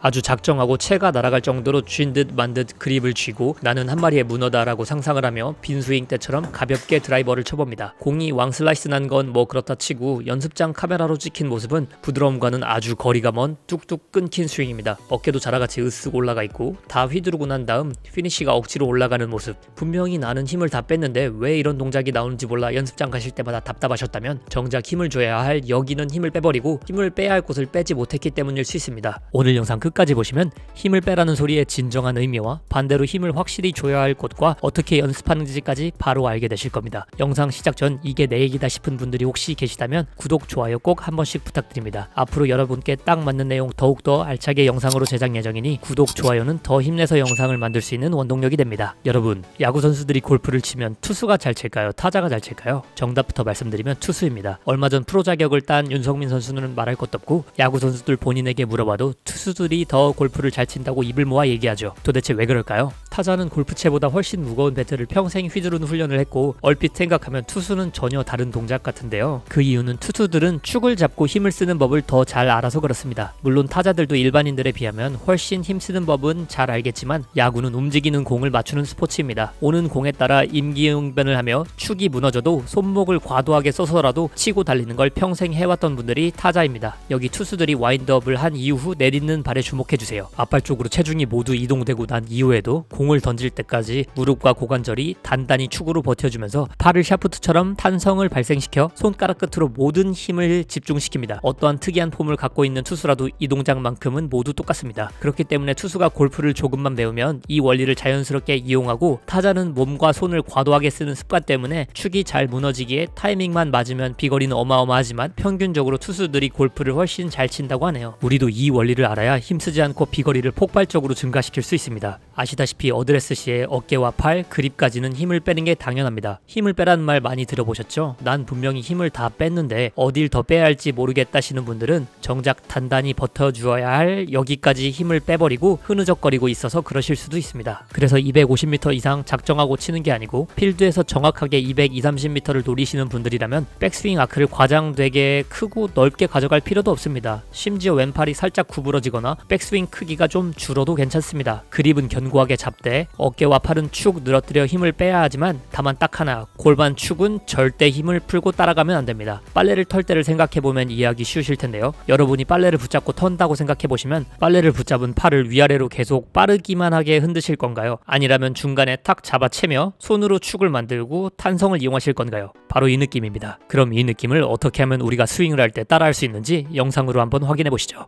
아주 작정하고 채가 날아갈 정도로 쥔 듯 만 듯 그립을 쥐고 나는 한 마리의 문어다라고 상상을 하며 빈스윙 때처럼 가볍게 드라이버를 쳐봅니다. 공이 왕슬라이스 난 건 뭐 그렇다 치고 연습장 카메라로 찍힌 모습은 부드러움과는 아주 거리가 먼 뚝뚝 끊긴 스윙입니다. 어깨도 자라같이 으쓱 올라가 있고 다 휘두르고 난 다음 피니쉬가 억지로 올라가는 모습. 분명히 나는 힘을 다 뺐는데 왜 이런 동작이 나오는지 몰라 연습장 가실 때마다 답답하셨다면 정작 힘을 줘야 할 여기는 힘을 빼버리고 힘을 빼야 할 곳을 빼지 못했기 때문일 수 있습니다. 오늘 영상 끝까지 보시면 힘을 빼라는 소리의 진정한 의미와 반대로 힘을 확실히 줘야 할 곳과 어떻게 연습하는지까지 바로 알게 되실 겁니다. 영상 시작 전 이게 내 얘기다 싶은 분들이 혹시 계시다면 구독, 좋아요 꼭 한 번씩 부탁드립니다. 앞으로 여러분께 딱 맞는 내용 더욱더 알차게 영상으로 제작 예정이니 구독, 좋아요는 더 힘내서 영상을 만들 수 있는 원동력이 됩니다. 여러분, 야구 선수들이 골프를 치면 투수가 잘 칠까요? 타자가 잘 칠까요? 정답부터 말씀드리면 투수입니다. 얼마 전 프로 자격을 딴 윤석민 선수는 말할 것도 없고 야구 선수들 본인에게 물어봐도 투수들이 더 골프를 잘 친다고 입을 모아 얘기하죠. 도대체 왜 그럴까요? 타자는 골프채보다 훨씬 무거운 배트를 평생 휘두르는 훈련을 했고 얼핏 생각하면 투수는 전혀 다른 동작 같은데요. 그 이유는 투수들은 축을 잡고 힘을 쓰는 법을 더 잘 알아서 그렇습니다. 물론 타자들도 일반인들에 비하면 훨씬 힘쓰는 법은 잘 알겠지만 야구는 움직이는 공을 맞추는 스포츠입니다. 오는 공에 따라 임기응변을 하며 축이 무너져도 손목을 과도하게 써서라도 치고 달리는 걸 평생 해왔던 분들이 타자입니다. 여기 투수들이 와인드업을 한 이후 내딛는 발에 주목해주세요. 앞발 쪽으로 체중이 모두 이동되고 난 이후에도 공을 던질 때까지 무릎과 고관절이 단단히 축으로 버텨주면서 팔을 샤프트처럼 탄성을 발생시켜 손가락 끝으로 모든 힘을 집중시킵니다. 어떠한 특이한 폼을 갖고 있는 투수라도 이 동작만큼은 모두 똑같습니다. 그렇기 때문에 투수가 골프를 조금만 배우면 이 원리를 자연스럽게 이용하고 타자는 몸과 손을 과도하게 쓰는 습관 때문에 축이 잘 무너지기에 타이밍만 맞으면 비거리는 어마어마하지만 평균적으로 투수들이 골프를 훨씬 잘 친다고 하네요. 우리도 이 원리를 알아야 힘쓰지 않고 비거리를 폭발적으로 증가시킬 수 있습니다. 아시다시피 어드레스 시에 어깨와 팔, 그립까지는 힘을 빼는 게 당연합니다. 힘을 빼라는 말 많이 들어보셨죠? 난 분명히 힘을 다 뺐는데 어딜 더 빼야 할지 모르겠다시는 분들은 정작 단단히 버텨주어야 할 여기까지 힘을 빼버리고 흐느적거리고 있어서 그러실 수도 있습니다. 그래서 250m 이상 작정하고 치는 게 아니고 필드에서 정확하게 220-30m를 노리시는 분들이라면 백스윙 아크를 과장되게 크고 넓게 가져갈 필요도 없습니다. 심지어 왼팔이 살짝 구부러지거나 백스윙 크기가 좀 줄어도 괜찮습니다. 그립은 견고하게 잡되 어깨와 팔은 축 늘어뜨려 힘을 빼야 하지만 다만 딱 하나, 골반 축은 절대 힘을 풀고 따라가면 안 됩니다. 빨래를 털 때를 생각해보면 이해하기 쉬우실 텐데요. 여러분이 빨래를 붙잡고 턴다고 생각해보시면 빨래를 붙잡은 팔을 위아래로 계속 빠르기만 하게 흔드실 건가요? 아니라면 중간에 탁 잡아채며 손으로 축을 만들고 탄성을 이용하실 건가요? 바로 이 느낌입니다. 그럼 이 느낌을 어떻게 하면 우리가 스윙을 할 때 따라할 수 있는지 영상으로 한번 확인해 보시죠.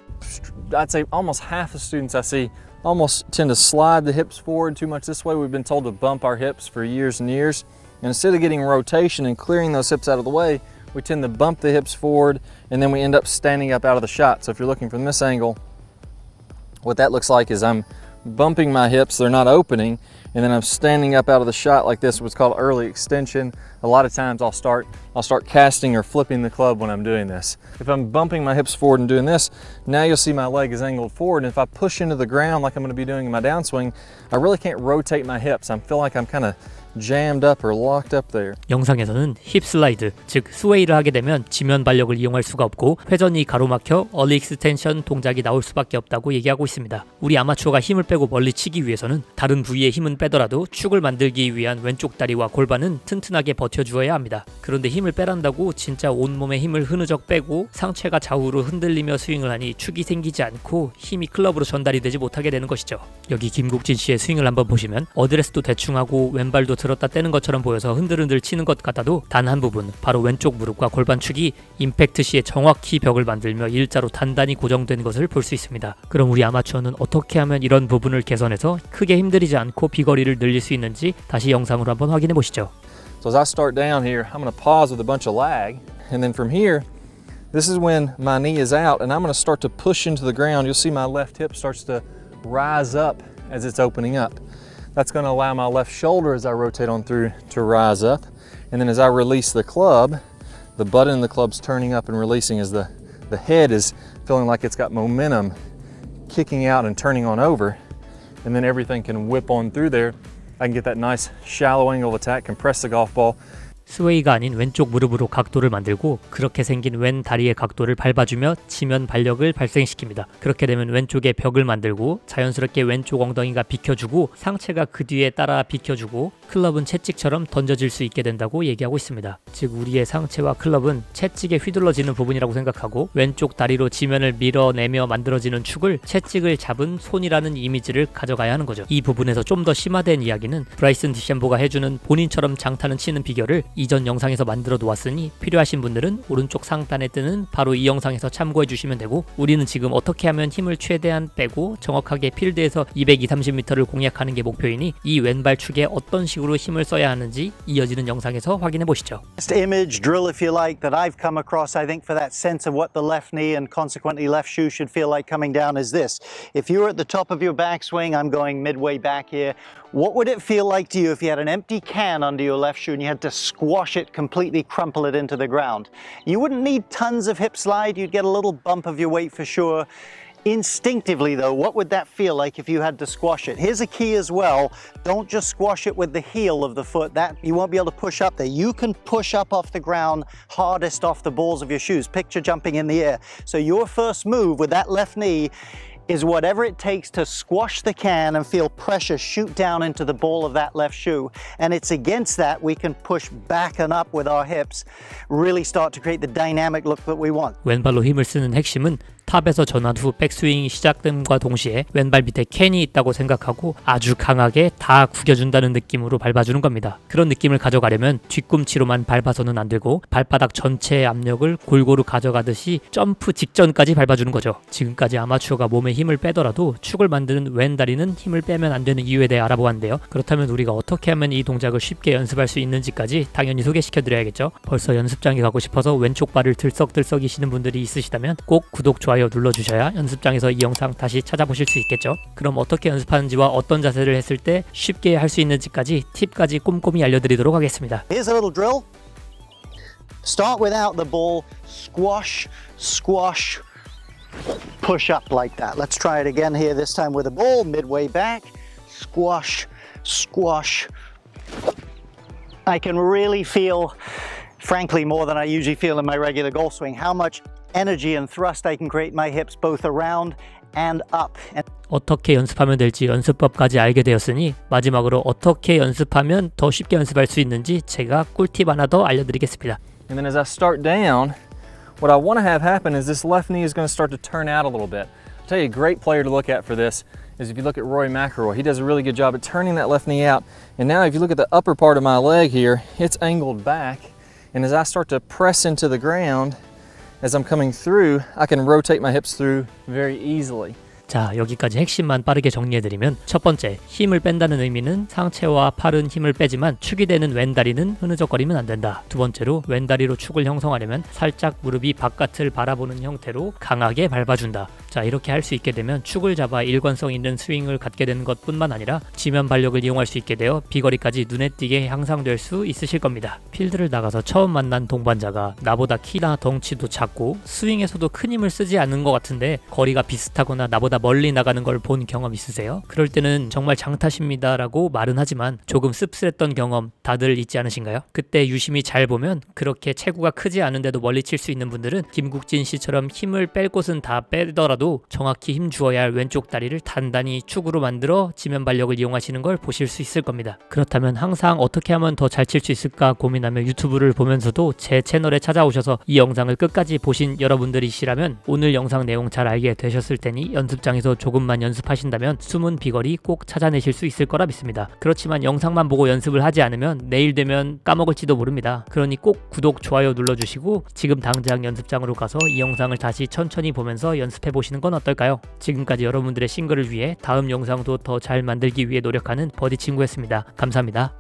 I'd say almost half the students I see almost tend to slide the hips forward too much this way. We've been told to bump our hips for years and years. And instead of getting rotation and clearing those hips out of the way, we tend to bump the hips forward and then we end up standing up out of the shot. So if you're looking from this angle, what that looks like is I'm bumping my hips, they're not opening, and then I'm standing up out of the shot like this, what's called early extension. A lot of times I'll start casting or flipping the club when I'm doing this. If I'm bumping my hips forward and doing this, now you'll see my leg is angled forward, and if I push into the ground like I'm going to be doing in my downswing, I really can't rotate my hips. I feel like I'm kind of jammed up or locked up there. 영상에서는 힙 슬라이드, 즉 스웨이를 하게 되면 지면 발력을 이용할 수가 없고 회전이 가로막혀 얼리 익스텐션 동작이 나올 수밖에 없다고 얘기하고 있습니다. 우리 아마추어가 힘을 빼고 멀리 치기 위해서는 다른 부위에 힘은 빼더라도 축을 만들기 위한 왼쪽 다리와 골반은 튼튼하게 버텨주어야 합니다. 그런데 힘을 빼란다고 진짜 온몸에 힘을 흐느적 빼고 상체가 좌우로 흔들리며 스윙을 하니 축이 생기지 않고 힘이 클럽으로 전달이 되지 못하게 되는 것이죠. 여기 김국진 씨의 스윙을 한번 보시면 어드레스도 대충 하고 왼발도 들었다 떼는 것처럼 보여서 흔들흔들 치는 것 같아도 단 한 부분, 바로 왼쪽 무릎과 골반축이 임팩트 시에 정확히 벽을 만들며 일자로 단단히 고정된 것을 볼 수 있습니다. 그럼 우리 아마추어는 어떻게 하면 이런 부분을 개선해서 크게 힘들이지 않고 비거리를 늘릴 수 있는지 다시 영상으로 한번 확인해 보시죠. So as I start down here, I'm going to pause with a bunch of lag, and then from here, this is when my knee is out, and I'm going to start to push into the ground. You'll see my left hip starts to rise up as it's opening up. That's going to allow my left shoulder as I rotate on through to rise up. And then as I release the club, the butt end of the club's turning up and releasing as the head is feeling like it's got momentum kicking out and turning on over. And then everything can whip on through there. I can get that nice shallow angle of attack, compress the golf ball. 스웨이가 아닌 왼쪽 무릎으로 각도를 만들고 그렇게 생긴 왼 다리의 각도를 밟아주며 지면 발력을 발생시킵니다. 그렇게 되면 왼쪽에 벽을 만들고 자연스럽게 왼쪽 엉덩이가 비켜주고 상체가 그 뒤에 따라 비켜주고 클럽은 채찍처럼 던져질 수 있게 된다고 얘기하고 있습니다. 즉 우리의 상체와 클럽은 채찍에 휘둘러지는 부분이라고 생각하고 왼쪽 다리로 지면을 밀어내며 만들어지는 축을 채찍을 잡은 손이라는 이미지를 가져가야 하는 거죠. 이 부분에서 좀 더 심화된 이야기는 브라이슨 디셈보가 해주는 본인처럼 장타는 치는 비결을 이전 영상에서 만들어 놓았으니 필요하신 분들은 오른쪽 상단에 뜨는 바로 이 영상에서 참고해 주시면 되고, 우리는 지금 어떻게 하면 힘을 최대한 빼고 정확하게 필드에서 220-30m를 공략하는 게 목표이니 이 왼발 축에 어떤 식으로 힘을 써야 하는지 이어지는 영상에서 확인해 보시죠. Best image drill, if you like, that I've come across, I think, for that sense of what the left knee and consequently left shoe should feel like coming down is this. If you were at the top of your backswing, I'm going midway back here. What would it feel like to you if you had an empty can under your left shoe and you had to squash it, completely crumple it into the ground? You wouldn't need tons of hip slide, you'd get a little bump of your weight for sure. Instinctively though, what would that feel like if you had to squash it? Here's a key as well. Don't just squash it with the heel of the foot. That you won't be able to push up there. You can push up off the ground hardest off the balls of your shoes. Picture jumping in the air. So your first move with that left knee is whatever it takes to squash the can and feel pressure shoot down into the ball of that left shoe. And it's against that we can push back and up with our hips, really start to create the dynamic look that we want. 왼발로 힘을 쓰는 핵심은 탑에서 전환 후 백스윙이 시작됨과 동시에 왼발 밑에 캔이 있다고 생각하고 아주 강하게 다 구겨준다는 느낌으로 밟아주는 겁니다. 그런 느낌을 가져가려면 뒤꿈치로만 밟아서는 안 되고 발바닥 전체의 압력을 골고루 가져가듯이 점프 직전까지 밟아주는 거죠. 지금까지 아마추어가 몸에 힘을 빼더라도 축을 만드는 왼 다리는 힘을 빼면 안 되는 이유에 대해 알아보았는데요. 그렇다면 우리가 어떻게 하면 이 동작을 쉽게 연습할 수 있는지까지 당연히 소개시켜드려야겠죠. 벌써 연습장에 가고 싶어서 왼쪽 발을 들썩들썩이시는 분들이 있으시다면 꼭 구독, 좋아요 눌러주셔야 연습장에서 이 영상 다시 찾아보실 수 있겠죠. 그럼 어떻게 연습하는지와 어떤 자세를 했을 때 쉽게 할 수 있는지까지 팁까지 꼼꼼히 알려드리도록 하겠습니다. Here's a little drill. Start without the ball. Squash, squash, push up like that. Let's try it again here, this time with the ball, midway back. Squash, squash. I can really feel, frankly, more than I usually feel in my regular golf swing, how much energy and thrust I can create my hips both around and up. 어떻게 연습하면 될지 연습법까지 알게 되었으니 마지막으로 어떻게 연습하면 더 쉽게 연습할 수 있는지 제가 꿀팁 하나 더 알려드리겠습니다. And then as I start down, what I want to have happen is this left knee is going to start to turn out a little bit. I'll tell you a great player to look at for this is if you look at Rory McIlroy. He does a really good job at turning that left knee out. And now if you look at the upper part of my leg here, it's angled back. And as I start to press into the ground, as I'm coming through, I can rotate my hips through very easily. 자, 여기까지 핵심만 빠르게 정리해드리면 첫 번째, 힘을 뺀다는 의미는 상체와 팔은 힘을 빼지만 축이 되는 왼다리는 흐느적거리면 안 된다. 두 번째로 왼다리로 축을 형성하려면 살짝 무릎이 바깥을 바라보는 형태로 강하게 밟아준다. 자, 이렇게 할 수 있게 되면 축을 잡아 일관성 있는 스윙을 갖게 되는 것뿐만 아니라 지면 발력을 이용할 수 있게 되어 비거리까지 눈에 띄게 향상될 수 있으실 겁니다. 필드를 나가서 처음 만난 동반자가 나보다 키나 덩치도 작고 스윙에서도 큰 힘을 쓰지 않는 것 같은데 거리가 비슷하거나 나보다 멀리 나가는 걸 본 경험 있으세요? 그럴 때는 정말 장타십니다 라고 말은 하지만 조금 씁쓸했던 경험 다들 있지 않으신가요? 그때 유심히 잘 보면 그렇게 체구가 크지 않은데도 멀리 칠 수 있는 분들은 김국진 씨처럼 힘을 뺄 곳은 다 빼더라도 정확히 힘 주어야 할 왼쪽 다리를 단단히 축으로 만들어 지면 발력을 이용하시는 걸 보실 수 있을 겁니다. 그렇다면 항상 어떻게 하면 더 잘 칠 수 있을까 고민하며 유튜브를 보면서도 제 채널에 찾아오셔서 이 영상을 끝까지 보신 여러분들이시라면 오늘 영상 내용 잘 알게 되셨을 테니 연습장에서 조금만 연습하신다면 숨은 비거리 꼭 찾아내실 수 있을 거라 믿습니다. 그렇지만 영상만 보고 연습을 하지 않으면 내일 되면 까먹을지도 모릅니다. 그러니 꼭 구독, 좋아요 눌러주시고 지금 당장 연습장으로 가서 이 영상을 다시 천천히 보면서 연습해 보시는 건 어떨까요? 지금까지 여러분들의 싱글을 위해 다음 영상도 더 잘 만들기 위해 노력하는 버디 친구였습니다. 감사합니다.